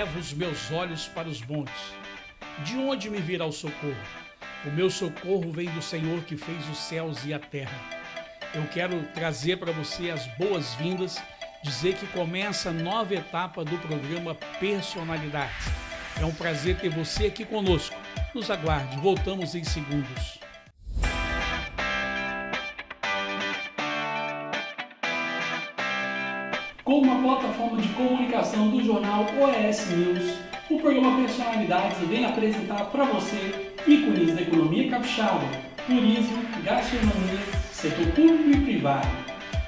Elevo os meus olhos para os montes. De onde me virá o socorro? O meu socorro vem do Senhor que fez os céus e a terra. Eu quero trazer para você as boas-vindas, dizer que começa a nova etapa do programa Personalidades. É um prazer ter você aqui conosco. Nos aguarde, voltamos em segundos. Como uma plataforma de comunicação do jornal OES News, o programa Personalidades vem apresentar para você ícones da economia capixaba, turismo, gastronomia, setor público e privado.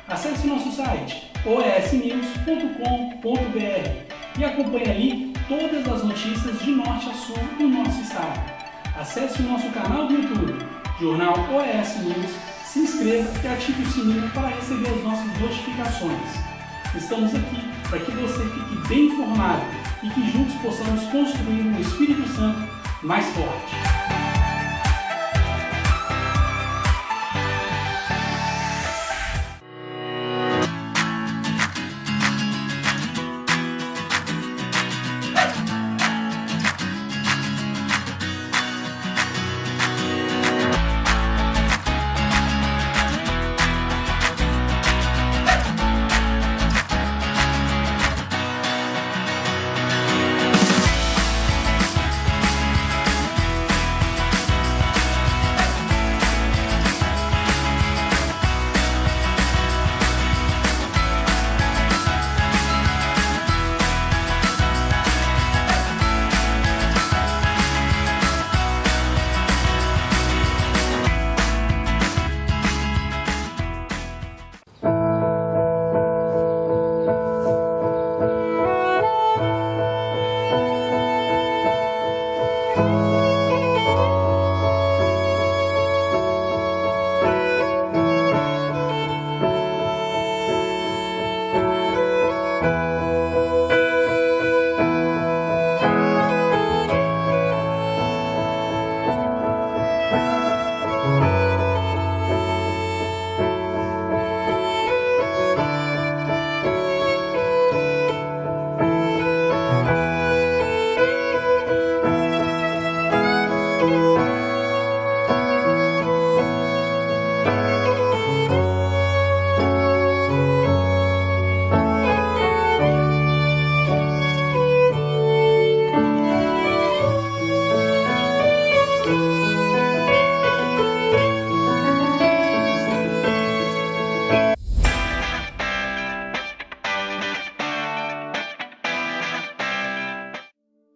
Acesse nosso site oesnews.com.br e acompanhe ali todas as notícias de norte a sul do nosso estado. Acesse o nosso canal do YouTube, Jornal OES News, se inscreva e ative o sininho para receber as nossas notificações. Estamos aqui para que você fique bem informado e que juntos possamos construir um Espírito Santo mais forte.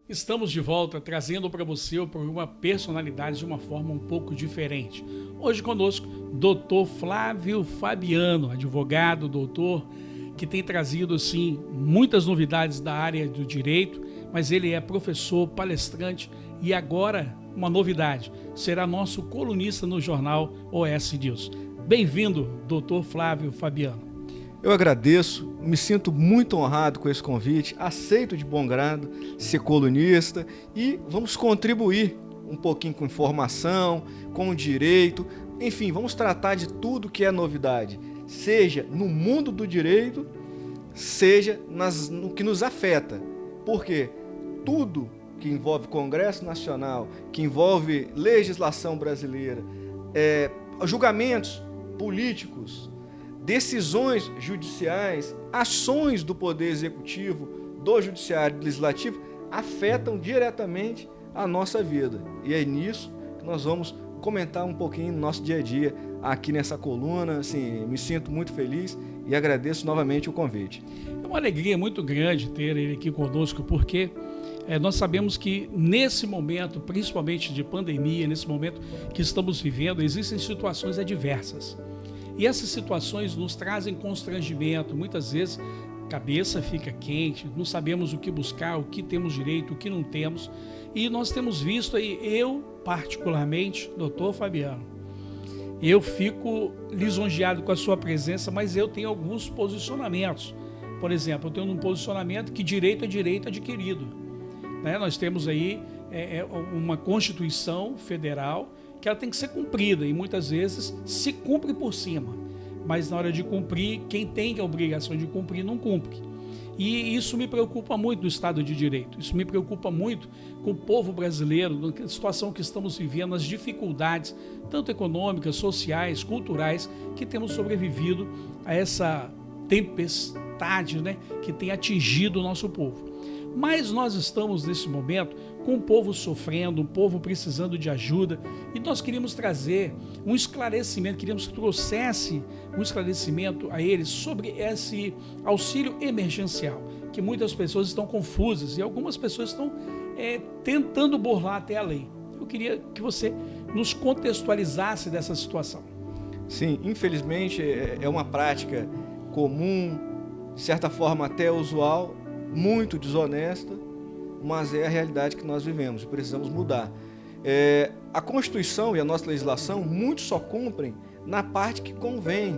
Estamos de volta trazendo para você o programa Personalidades de uma forma um pouco diferente. Hoje conosco, Dr. Flávio Fabiano, advogado, doutor, que tem trazido assim muitas novidades da área do direito, mas ele é professor, palestrante e agora uma novidade, será nosso colunista no jornal OS News. Bem-vindo, Dr. Flávio Fabiano. Eu agradeço, me sinto muito honrado com esse convite, aceito de bom grado ser colunista e vamos contribuir um pouquinho com informação, com o direito, enfim, vamos tratar de tudo que é novidade, seja no mundo do direito, seja no que nos afeta, porque tudo que envolve Congresso Nacional, que envolve legislação brasileira, julgamentos políticos, decisões judiciais, ações do Poder Executivo, do Judiciário e do Legislativo afetam diretamente a nossa vida. E é nisso que nós vamos comentar um pouquinho no nosso dia a dia aqui nessa coluna. Assim, me sinto muito feliz e agradeço novamente o convite. É uma alegria muito grande ter ele aqui conosco, porque nós sabemos que nesse momento, principalmente de pandemia, nesse momento que estamos vivendo, existem situações adversas. E essas situações nos trazem constrangimento, muitas vezes a cabeça fica quente, não sabemos o que buscar, o que temos direito, o que não temos. E nós temos visto aí, eu particularmente, doutor Fabiano, eu fico lisonjeado com a sua presença, mas eu tenho alguns posicionamentos. Por exemplo, eu tenho um posicionamento que direito é direito adquirido. Nós temos aí uma Constituição Federal que ela tem que ser cumprida e muitas vezes se cumpre por cima, mas na hora de cumprir, quem tem a obrigação de cumprir não cumpre. E isso me preocupa muito no Estado de Direito, isso me preocupa muito com o povo brasileiro, na situação que estamos vivendo, as dificuldades, tanto econômicas, sociais, culturais, que temos sobrevivido a essa tempestade, né, que tem atingido o nosso povo. Mas nós estamos nesse momento com o povo sofrendo, um povo precisando de ajuda, e nós queríamos trazer um esclarecimento, queríamos que trouxesse um esclarecimento a eles sobre esse auxílio emergencial, que muitas pessoas estão confusas e algumas pessoas estão tentando burlar até a lei. Eu queria que você nos contextualizasse dessa situação. Sim, infelizmente é uma prática comum, de certa forma até usual, muito desonesta, mas é a realidade que nós vivemos e precisamos mudar. A Constituição e a nossa legislação, muitos só cumprem na parte que convém.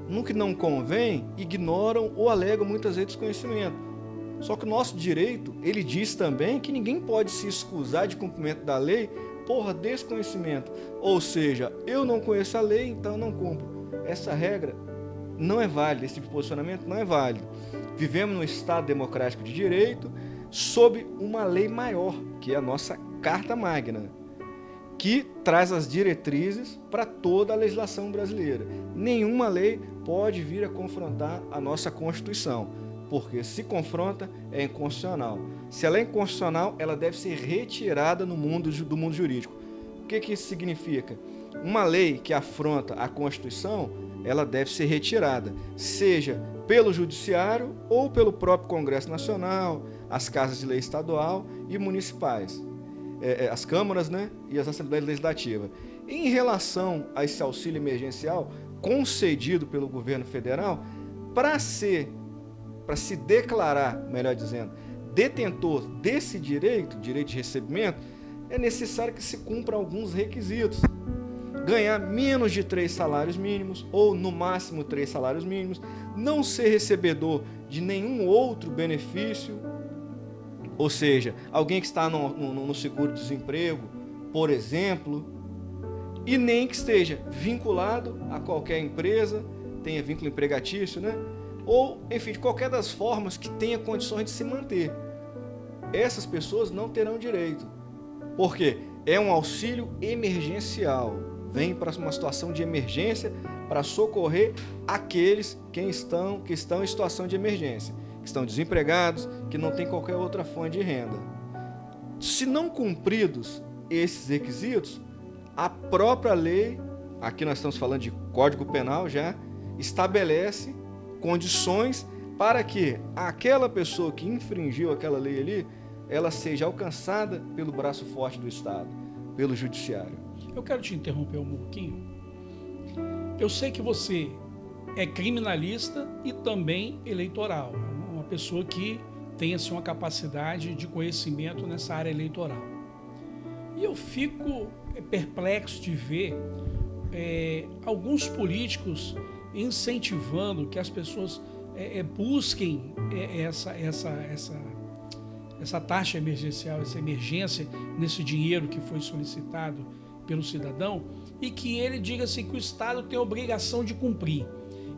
No que não convém, ignoram ou alegam muitas vezes desconhecimento. Só que o nosso direito, ele diz também que ninguém pode se excusar de cumprimento da lei por desconhecimento. Ou seja, eu não conheço a lei, então eu não cumpro. Essa regra não é válida, esse tipo de posicionamento não é válido. Vivemos num Estado democrático de direito, sob uma lei maior, que é a nossa Carta Magna, que traz as diretrizes para toda a legislação brasileira. Nenhuma lei pode vir a confrontar a nossa Constituição, porque se confronta é inconstitucional. Se ela é inconstitucional, ela deve ser retirada do mundo jurídico. O que isso significa? Uma lei que afronta a Constituição, ela deve ser retirada, seja pelo Judiciário ou pelo próprio Congresso Nacional, as casas de lei estadual e municipais, as câmaras, né, e as assembleias legislativas. Em relação a esse auxílio emergencial concedido pelo governo federal, para se declarar, melhor dizendo, detentor desse direito de recebimento, é necessário que se cumpra alguns requisitos. Ganhar menos de 3 salários mínimos, ou no máximo 3 salários mínimos, não ser recebedor de nenhum outro benefício, ou seja, alguém que está no seguro-desemprego, por exemplo, e nem que esteja vinculado a qualquer empresa, tenha vínculo empregatício, né? Ou, enfim, de qualquer das formas que tenha condições de se manter. Essas pessoas não terão direito. Por quê? É um auxílio emergencial. Vem para uma situação de emergência para socorrer aqueles que estão em situação de emergência, que estão desempregados, que não têm qualquer outra fonte de renda. Se não cumpridos esses requisitos, a própria lei, aqui nós estamos falando de Código Penal já, estabelece condições para que aquela pessoa que infringiu aquela lei ali, ela seja alcançada pelo braço forte do Estado, pelo Judiciário. Eu quero te interromper um pouquinho. Eu sei que você é criminalista e também eleitoral, uma pessoa que tem assim, uma capacidade de conhecimento nessa área eleitoral. E eu fico perplexo de ver alguns políticos incentivando que as pessoas busquem essa taxa emergencial, essa emergência nesse dinheiro que foi solicitado pelo cidadão, e que ele diga assim que o Estado tem a obrigação de cumprir.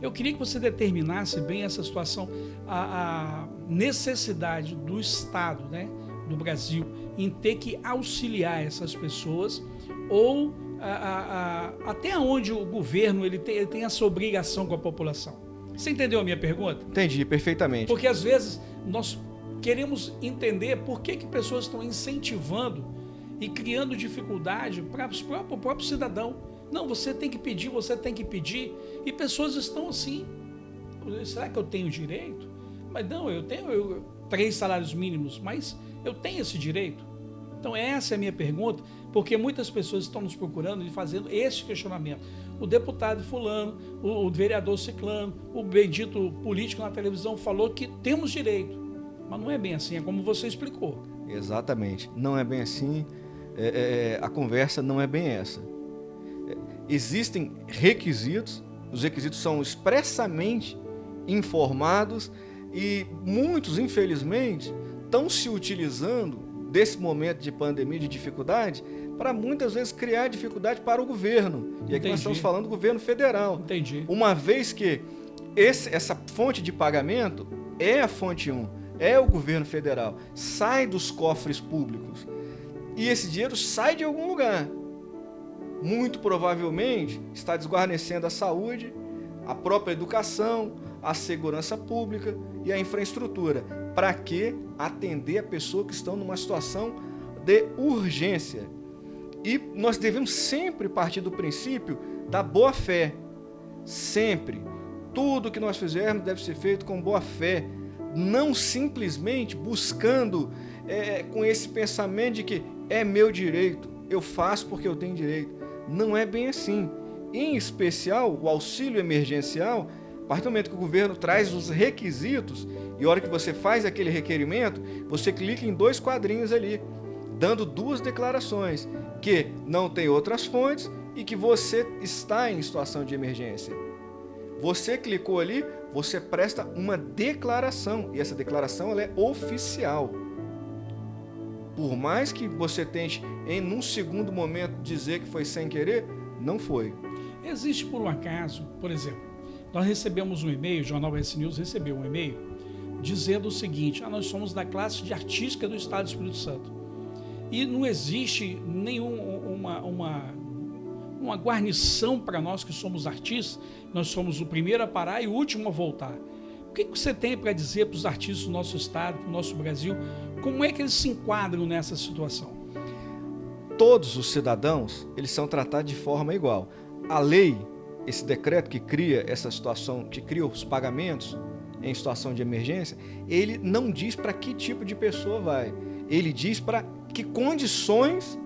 Eu queria que você determinasse bem essa situação, a necessidade do Estado, né, do Brasil, em ter que auxiliar essas pessoas, ou até onde o governo ele tem essa obrigação com a população. Você entendeu a minha pergunta? Entendi, perfeitamente. Porque às vezes nós queremos entender por que pessoas estão incentivando e criando dificuldade para o próprio cidadão. Não, você tem que pedir, e pessoas estão assim, será que eu tenho direito? Mas não, eu tenho 3 salários mínimos, mas eu tenho esse direito? Então essa é a minha pergunta, porque muitas pessoas estão nos procurando e fazendo esse questionamento. O deputado fulano, o vereador ciclano, o bendito político na televisão falou que temos direito, mas não é bem assim, é como você explicou. Exatamente, não é bem assim, a conversa não é bem essa. Existem requisitos, os requisitos são expressamente informados e muitos, infelizmente, estão se utilizando desse momento de pandemia, de dificuldade, para muitas vezes criar dificuldade para o governo. E aqui nós estamos falando do governo federal. Entendi. Uma vez que essa fonte de pagamento é a fonte 1, é o governo federal, sai dos cofres públicos. E esse dinheiro sai de algum lugar. Muito provavelmente está desguarnecendo a saúde, a própria educação, a segurança pública e a infraestrutura. Para que atender a pessoas que estão numa situação de urgência? E nós devemos sempre partir do princípio da boa-fé. Sempre. Tudo que nós fizermos deve ser feito com boa-fé. Não simplesmente buscando com esse pensamento de que é meu direito, eu faço porque eu tenho direito. Não é bem assim. Em especial, o auxílio emergencial, a partir do momento que o governo traz os requisitos, e a hora que você faz aquele requerimento, você clica em 2 quadrinhos ali, dando 2 declarações, que não tem outras fontes e que você está em situação de emergência. Você clicou ali, você presta uma declaração, e essa declaração ela é oficial. Por mais que você tente, em um segundo momento, dizer que foi sem querer, não foi. Existe por um acaso, por exemplo, nós recebemos um e-mail, o Jornal S News recebeu um e-mail, dizendo o seguinte: nós somos da classe de artística do Estado do Espírito Santo. E não existe uma guarnição para nós que somos artistas, nós somos o primeiro a parar e o último a voltar. O que você tem para dizer para os artistas do nosso estado, do nosso Brasil? Como é que eles se enquadram nessa situação? Todos os cidadãos, eles são tratados de forma igual. A lei, esse decreto que cria essa situação, que cria os pagamentos em situação de emergência, ele não diz para que tipo de pessoa vai. Ele diz para que condições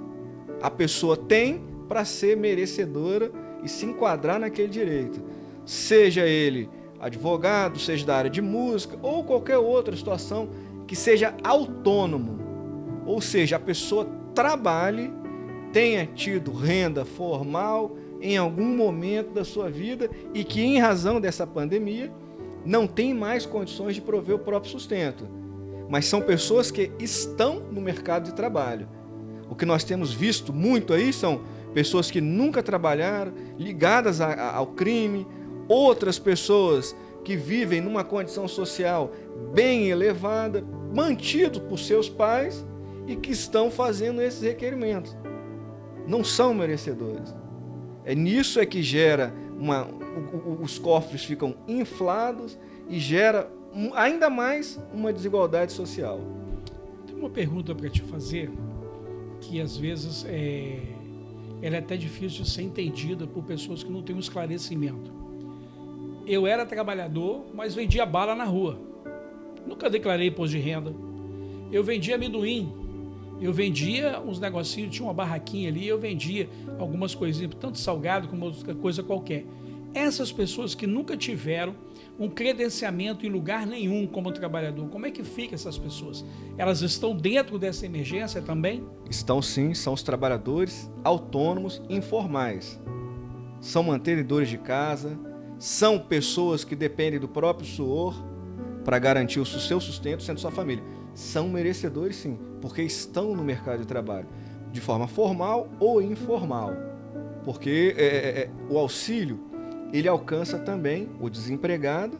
a pessoa tem para ser merecedora e se enquadrar naquele direito. Seja ele advogado, seja da área de música ou qualquer outra situação que seja autônomo. Ou seja, a pessoa trabalhe, tenha tido renda formal em algum momento da sua vida e que, em razão dessa pandemia, não tem mais condições de prover o próprio sustento. Mas são pessoas que estão no mercado de trabalho. O que nós temos visto muito aí são pessoas que nunca trabalharam, ligadas ao crime, outras pessoas que vivem numa condição social bem elevada, mantidos por seus pais e que estão fazendo esses requerimentos. Não são merecedores. É nisso que gera os cofres ficam inflados e gera ainda mais uma desigualdade social. Tem uma pergunta para te fazer que às vezes ela é até difícil de ser entendida por pessoas que não têm um esclarecimento. Eu era trabalhador, mas vendia bala na rua. Nunca declarei imposto de renda. Eu vendia amendoim. Eu vendia uns negocinhos, tinha uma barraquinha ali, eu vendia algumas coisinhas, tanto salgado como outra coisa qualquer. Essas pessoas que nunca tiveram um credenciamento em lugar nenhum como trabalhador, como é que fica essas pessoas? Elas estão dentro dessa emergência também? Estão sim, são os trabalhadores autônomos informais. São mantenedores de casa, são pessoas que dependem do próprio suor para garantir o seu sustento, sendo sua família. São merecedores sim, porque estão no mercado de trabalho, de forma formal ou informal. Porque o auxílio, ele alcança também o desempregado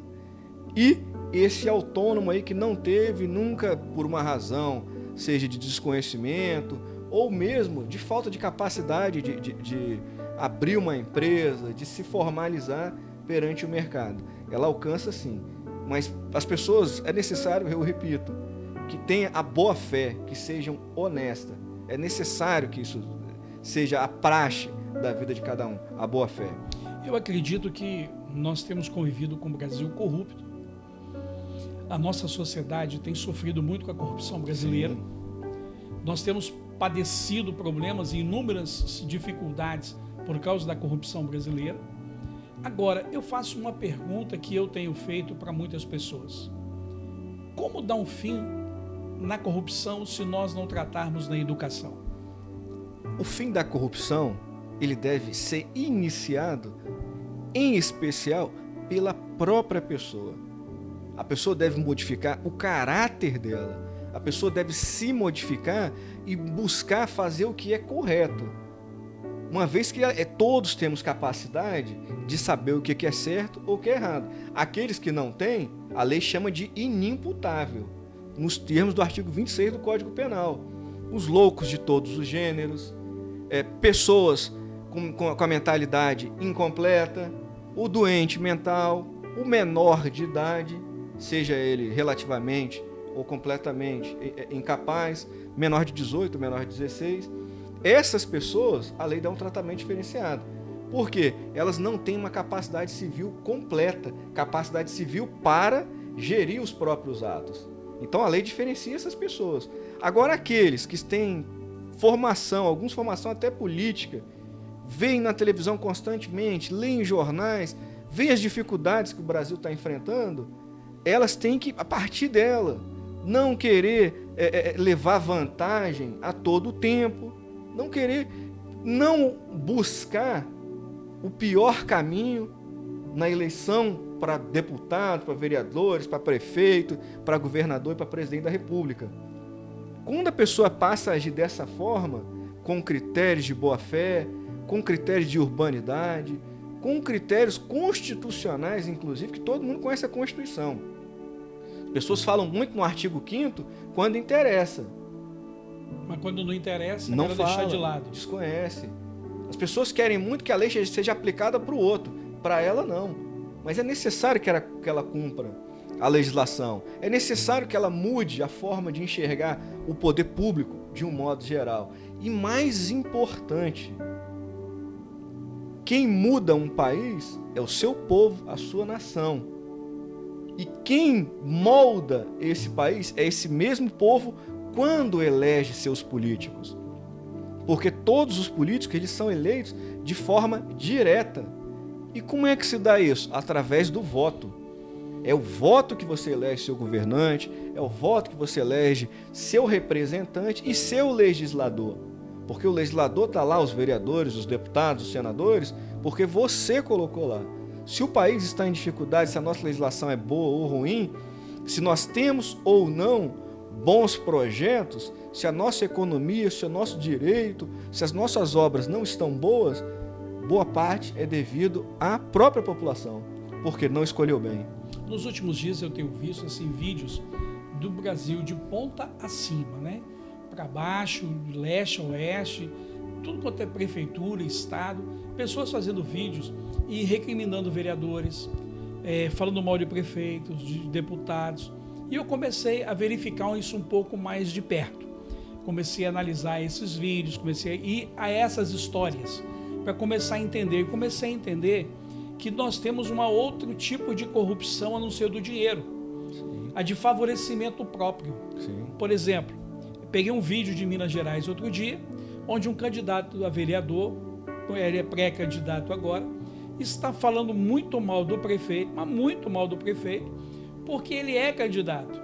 e esse autônomo aí que não teve nunca, por uma razão, seja de desconhecimento ou mesmo de falta de capacidade de abrir uma empresa, de se formalizar perante o mercado. Ela alcança sim, mas as pessoas, é necessário, eu repito, que tenha a boa fé, que sejam honestas. É necessário que isso seja a praxe da vida de cada um, a boa fé. Eu acredito que nós temos convivido com o Brasil corrupto. A nossa sociedade tem sofrido muito com a corrupção brasileira. Sim. Nós temos padecido problemas e inúmeras dificuldades por causa da corrupção brasileira. Agora, eu faço uma pergunta que eu tenho feito para muitas pessoas. Como dar um fim na corrupção se nós não tratarmos na educação? O fim da corrupção, ele deve ser iniciado, em especial, pela própria pessoa. A pessoa deve modificar o caráter dela. A pessoa deve se modificar e buscar fazer o que é correto. uma vez que todos temos capacidade de saber o que é certo ou o que é errado. Aqueles que não têm, a lei chama de inimputável, nos termos do artigo 26 do Código Penal. Os loucos de todos os gêneros, pessoas com a mentalidade incompleta, o doente mental, o menor de idade, seja ele relativamente ou completamente incapaz, menor de 18, menor de 16. Essas pessoas, a lei dá um tratamento diferenciado. Por quê? Elas não têm uma capacidade civil completa, capacidade civil para gerir os próprios atos. Então a lei diferencia essas pessoas. Agora aqueles que têm formação, alguns formação até política, veem na televisão constantemente, leem jornais, veem as dificuldades que o Brasil está enfrentando, elas têm que, a partir dela, não querer levar vantagem a todo o tempo, não buscar o pior caminho na eleição para deputado, para vereadores, para prefeito, para governador e para presidente da República. Quando a pessoa passa a agir dessa forma, com critérios de boa-fé, com critérios de urbanidade, com critérios constitucionais, inclusive, que todo mundo conhece a Constituição. As pessoas falam muito no artigo 5º quando interessa. Mas quando não interessa, não quero fala, deixar de lado. Desconhece. As pessoas querem muito que a lei seja aplicada para o outro. Para ela, não. Mas é necessário que ela cumpra a legislação. É necessário que ela mude a forma de enxergar o poder público de um modo geral. E mais importante, quem muda um país é o seu povo, a sua nação. E quem molda esse país é esse mesmo povo quando elege seus políticos. Porque todos os políticos eles são eleitos de forma direta. E como é que se dá isso? Através do voto. É o voto que você elege seu governante, é o voto que você elege seu representante e seu legislador. Porque o legislador está lá, os vereadores, os deputados, os senadores, porque você colocou lá. Se o país está em dificuldade, se a nossa legislação é boa ou ruim, se nós temos ou não bons projetos, se a nossa economia, se o nosso direito, se as nossas obras não estão boas, boa parte é devido à própria população, porque não escolheu bem. Nos últimos dias eu tenho visto assim, vídeos do Brasil de ponta acima, né? Para baixo, leste, oeste, tudo quanto é prefeitura, estado, pessoas fazendo vídeos e recriminando vereadores, falando mal de prefeitos, de deputados. E eu comecei a verificar isso um pouco mais de perto. Comecei a analisar esses vídeos, comecei a ir a essas histórias, para começar a entender. E comecei a entender que nós temos um outro tipo de corrupção a não ser do dinheiro. Sim. A de favorecimento próprio. Sim. Por exemplo, peguei um vídeo de Minas Gerais outro dia, onde um candidato a vereador, ele é pré-candidato agora, está falando muito mal do prefeito, mas muito mal do prefeito, porque ele é candidato.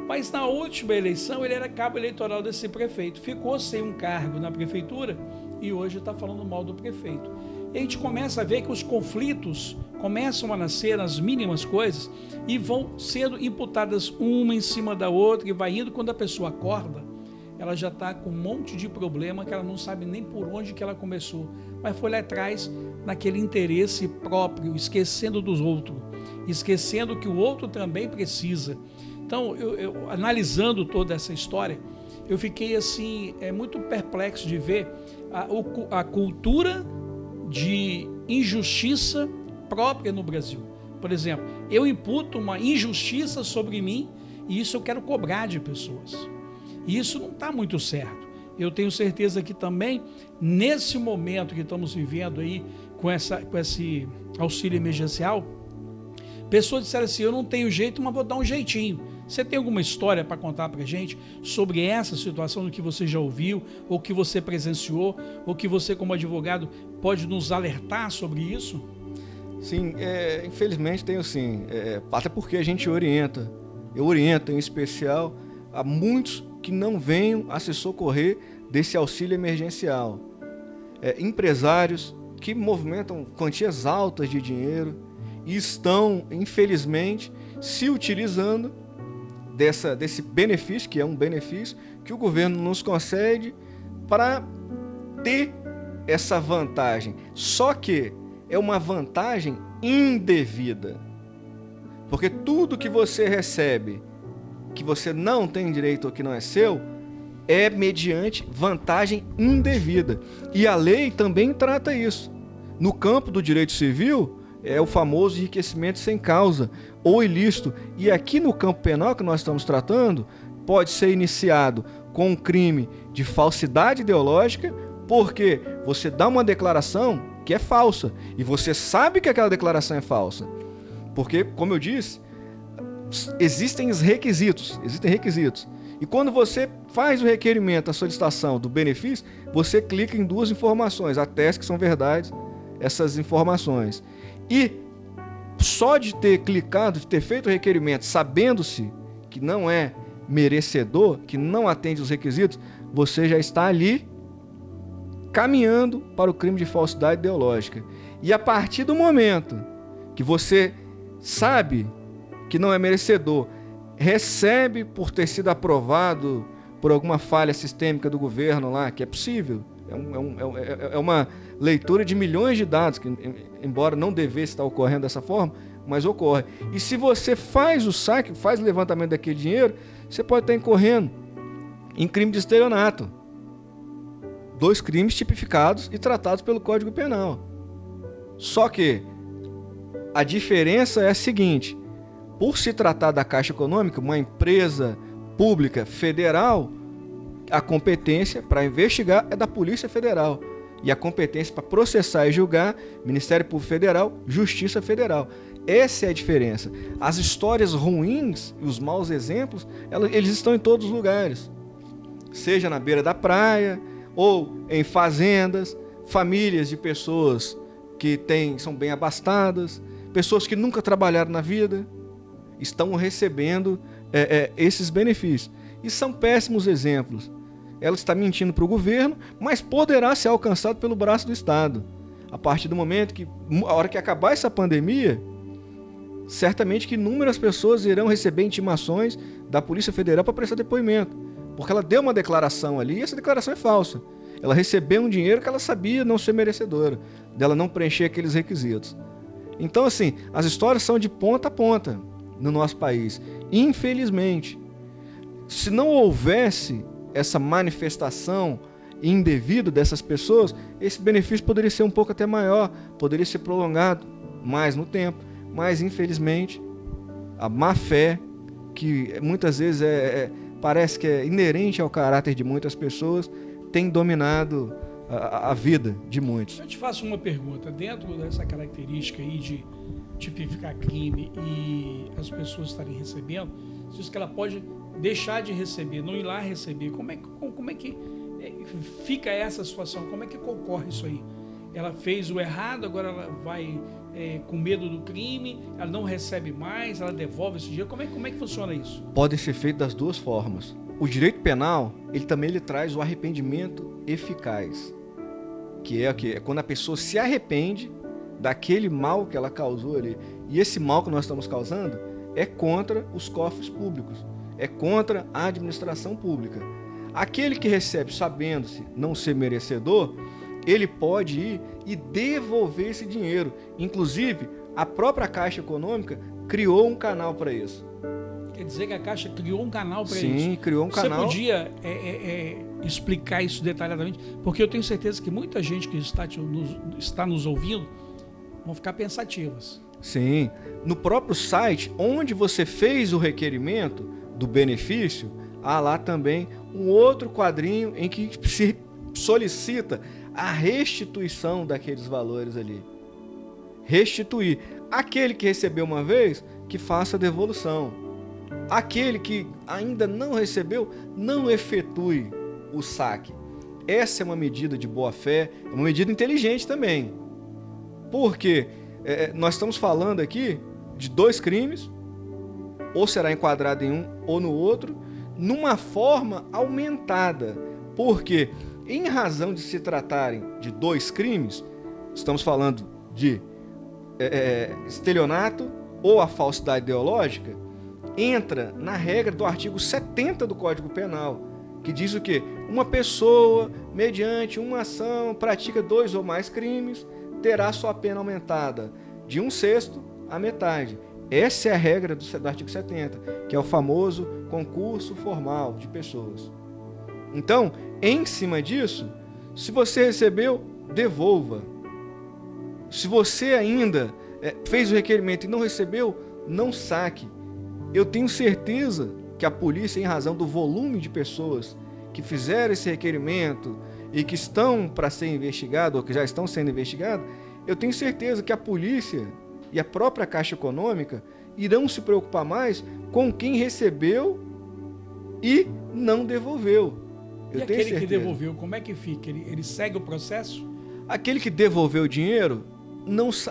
Mas na última eleição ele era cabo eleitoral desse prefeito, ficou sem um cargo na prefeitura e hoje está falando mal do prefeito. E a gente começa a ver que os conflitos começam a nascer nas mínimas coisas e vão sendo imputadas uma em cima da outra e vai indo. Quando a pessoa acorda, ela já está com um monte de problema que ela não sabe nem por onde que ela começou, mas foi lá atrás naquele interesse próprio, esquecendo dos outros, esquecendo que o outro também precisa. Então, eu analisando toda essa história, eu fiquei assim, muito perplexo de ver a cultura de injustiça própria no Brasil. Por exemplo, eu imputo uma injustiça sobre mim e isso eu quero cobrar de pessoas. E isso não está muito certo. Eu tenho certeza que também, nesse momento que estamos vivendo aí, com esse auxílio emergencial, pessoas disseram assim, eu não tenho jeito, mas vou dar um jeitinho. Você tem alguma história para contar para a gente sobre essa situação, do que você já ouviu, ou que você presenciou, ou que você como advogado pode nos alertar sobre isso? Sim, infelizmente tenho sim, até porque a gente orienta, eu oriento em especial a muitos que não venham a se socorrer desse auxílio emergencial. Empresários que movimentam quantias altas de dinheiro e estão, infelizmente, se utilizando desse benefício, que é um benefício que o governo nos concede para ter essa vantagem. Só que é uma vantagem indevida. Porque tudo que você recebe, que você não tem direito ou que não é seu, é mediante vantagem indevida. E a lei também trata isso. No campo do direito civil, é o famoso enriquecimento sem causa ou ilícito. E aqui no campo penal que nós estamos tratando, pode ser iniciado com um crime de falsidade ideológica, porque você dá uma declaração que é falsa e você sabe que aquela declaração é falsa. Porque, como eu disse, existem requisitos. E quando você faz o requerimento, a solicitação do benefício, você clica em duas informações, atesta que são verdades essas informações. E só de ter clicado, de ter feito o requerimento, sabendo-se que não é merecedor, que não atende os requisitos, você já está ali caminhando para o crime de falsidade ideológica. E a partir do momento que você sabe que não é merecedor, recebe por ter sido aprovado por alguma falha sistêmica do governo lá, que é possível, é uma leitura de milhões de dados, que, embora não devesse estar ocorrendo dessa forma, mas ocorre. E se você faz o saque, faz o levantamento daquele dinheiro, você pode estar incorrendo em crime de estelionato. 2 crimes tipificados e tratados pelo Código Penal. Só que a diferença é a seguinte: por se tratar da Caixa Econômica, uma empresa pública federal, a competência para investigar é da Polícia Federal. E a competência para processar e julgar, Ministério Público Federal, Justiça Federal. Essa é a diferença. As histórias ruins e os maus exemplos, eles estão em todos os lugares. Seja na beira da praia, ou em fazendas, famílias de pessoas que são bem abastadas, pessoas que nunca trabalharam na vida, estão recebendo esses benefícios. E são péssimos exemplos. Ela está mentindo para o governo, mas poderá ser alcançado pelo braço do Estado. A partir do momento que, a hora que acabar essa pandemia, certamente que inúmeras pessoas irão receber intimações da Polícia Federal para prestar depoimento. Porque ela deu uma declaração ali e essa declaração é falsa. Ela recebeu um dinheiro que ela sabia não ser merecedora, dela não preencher aqueles requisitos. Então, assim, as histórias são de ponta a ponta no nosso país. Infelizmente, se não houvesse essa manifestação indevida dessas pessoas, esse benefício poderia ser um pouco até maior, poderia ser prolongado mais no tempo. Mas, infelizmente, a má fé, que muitas vezes parece que é inerente ao caráter de muitas pessoas, tem dominado a vida de muitos. Eu te faço uma pergunta. Dentro dessa característica aí de tipificar crime e as pessoas estarem recebendo, você diz que ela pode deixar de receber, não ir lá receber. Como é que fica essa situação? Como é que ocorre isso aí? Ela fez o errado, agora ela vai com medo do crime, ela não recebe mais, ela devolve esse dinheiro. Como é que funciona isso? Pode ser feito das duas formas. O direito penal, ele também traz o arrependimento eficaz, que é quando a pessoa se arrepende daquele mal que ela causou ali. E esse mal que nós estamos causando é contra os cofres públicos, é contra a administração pública. Aquele que recebe sabendo-se não ser merecedor, ele pode ir e devolver esse dinheiro. Inclusive, a própria Caixa Econômica criou um canal para isso. Quer dizer que a Caixa criou um canal para isso? Sim, criou um canal. Você podia explicar isso detalhadamente? Porque eu tenho certeza que muita gente que está nos ouvindo vão ficar pensativas. Sim. No próprio site, onde você fez o requerimento do benefício, há lá também um outro quadrinho em que se solicita a restituição daqueles valores ali. Restituir. Aquele que recebeu uma vez, que faça a devolução. Aquele que ainda não recebeu, não efetue o saque. Essa é uma medida de boa-fé, é uma medida inteligente também. Porque nós estamos falando aqui de 2 crimes, ou será enquadrado em um ou no outro, numa forma aumentada. Porque, em razão de se tratarem de 2 crimes, estamos falando de estelionato ou a falsidade ideológica, entra na regra do artigo 70 do Código Penal, que diz o quê? Uma pessoa, mediante uma ação, pratica 2 ou mais crimes, terá sua pena aumentada de 1/6 à metade. Essa é a regra do artigo 70, que é o famoso concurso formal de pessoas. Então, em cima disso, se você recebeu, devolva. Se você ainda fez o requerimento e não recebeu, não saque. Eu tenho certeza que a polícia, em razão do volume de pessoas que fizeram esse requerimento e que estão para ser investigado ou que já estão sendo investigados, eu tenho certeza que a polícia e a própria Caixa Econômica irão se preocupar mais com quem recebeu e não devolveu. E aquele que devolveu, como é que fica? Ele segue o processo? Aquele que devolveu o dinheiro,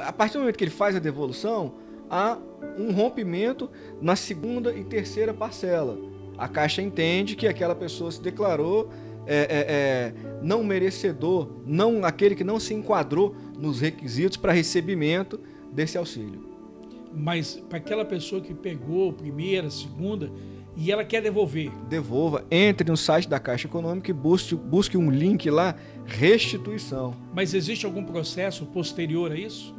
a partir do momento que ele faz a devolução, há um rompimento na 2ª e 3ª parcela. A Caixa entende que aquela pessoa se declarou não merecedor, aquele que não se enquadrou nos requisitos para recebimento desse auxílio. Mas para aquela pessoa que pegou primeira, segunda e ela quer devolver? Devolva. Entre no site da Caixa Econômica e busque um link lá, restituição. Mas existe algum processo posterior a isso?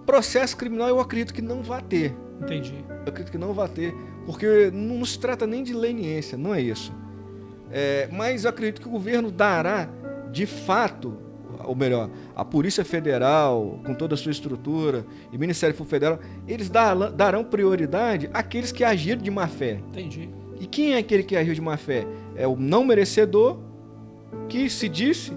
Processo criminal eu acredito que não vai ter. Entendi. Eu acredito que não vai ter, porque não se trata nem de leniência, não é isso. Mas eu acredito que o governo dará, de fato, ou melhor, a Polícia Federal, com toda a sua estrutura, e o Ministério Público Federal, eles darão prioridade àqueles que agiram de má fé. Entendi. E quem é aquele que agiu de má fé? É o não merecedor, que se disse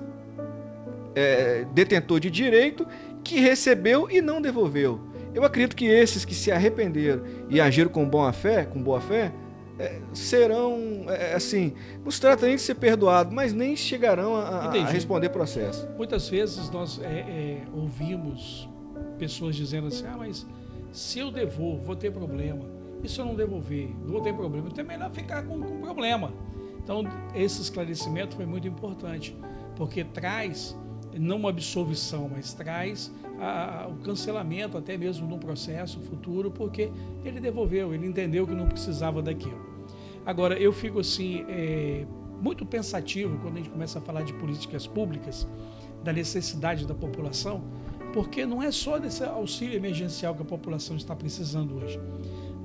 detentor de direito, que recebeu e não devolveu. Eu acredito que esses que se arrependeram e agiram com boa fé, serão, assim, não se trata nem de ser perdoado, mas nem chegarão a responder processo. Muitas vezes nós ouvimos pessoas dizendo assim, mas se eu devolvo, vou ter problema. E se eu não devolver, vou ter problema. Então é melhor ficar com problema. Então esse esclarecimento foi muito importante, porque traz não uma absolvição, mas traz o cancelamento até mesmo no processo futuro, porque ele devolveu, ele entendeu que não precisava daquilo. Agora, eu fico assim, muito pensativo quando a gente começa a falar de políticas públicas, da necessidade da população, porque não é só desse auxílio emergencial que a população está precisando hoje.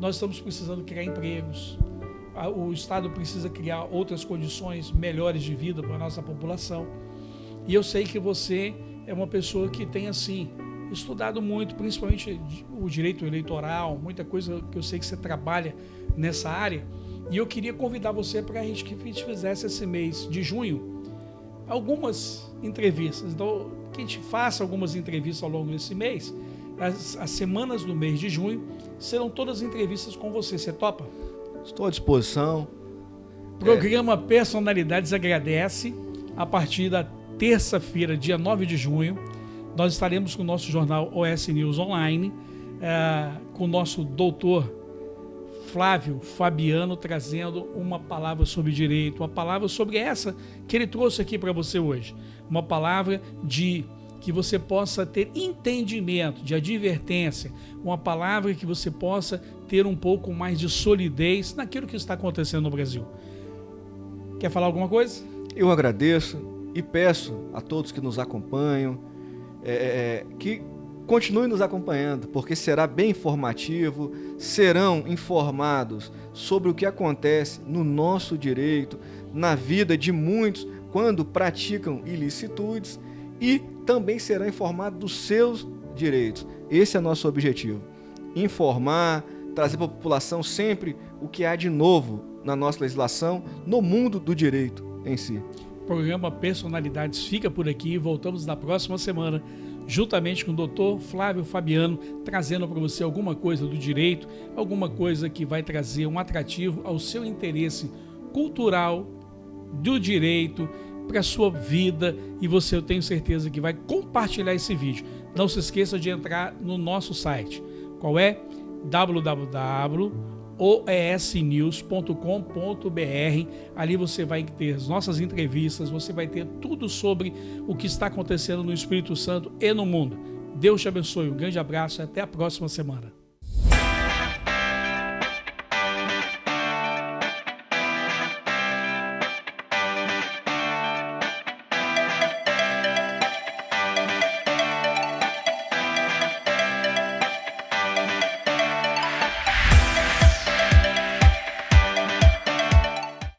Nós estamos precisando criar empregos, o Estado precisa criar outras condições melhores de vida para a nossa população. E eu sei que você é uma pessoa que tem, assim, estudado muito, principalmente o direito eleitoral, muita coisa que eu sei que você trabalha nessa área. E eu queria convidar você para que a gente fizesse esse mês de junho algumas entrevistas. Então, que a gente faça algumas entrevistas ao longo desse mês. As semanas do mês de junho serão todas entrevistas com você. Você topa? Estou à disposição. Programa Personalidades agradece. A partir da terça-feira, dia 9 de junho, nós estaremos com o nosso jornal OS News Online, com o nosso doutor Flávio Fabiano, trazendo uma palavra sobre direito, uma palavra sobre essa que ele trouxe aqui para você hoje. Uma palavra de que você possa ter entendimento, de advertência, uma palavra que você possa ter um pouco mais de solidez naquilo que está acontecendo no Brasil. Quer falar alguma coisa? Eu agradeço e peço a todos que nos acompanham que continuem nos acompanhando, porque será bem informativo, serão informados sobre o que acontece no nosso direito, na vida de muitos quando praticam ilicitudes, e também serão informados dos seus direitos. Esse é nosso objetivo: informar, trazer para a população sempre o que há de novo na nossa legislação, no mundo do direito em si. O programa Personalidades fica por aqui. Voltamos na próxima semana, juntamente com o Dr. Flávio Fabiano, trazendo para você alguma coisa do direito, alguma coisa que vai trazer um atrativo ao seu interesse cultural, do direito, para a sua vida, e você, eu tenho certeza que vai compartilhar esse vídeo. Não se esqueça de entrar no nosso site. Qual é? www.oesnews.com.br. Ali você vai ter as nossas entrevistas, você vai ter tudo sobre o que está acontecendo no Espírito Santo e no mundo. Deus te abençoe, um grande abraço e até a próxima semana.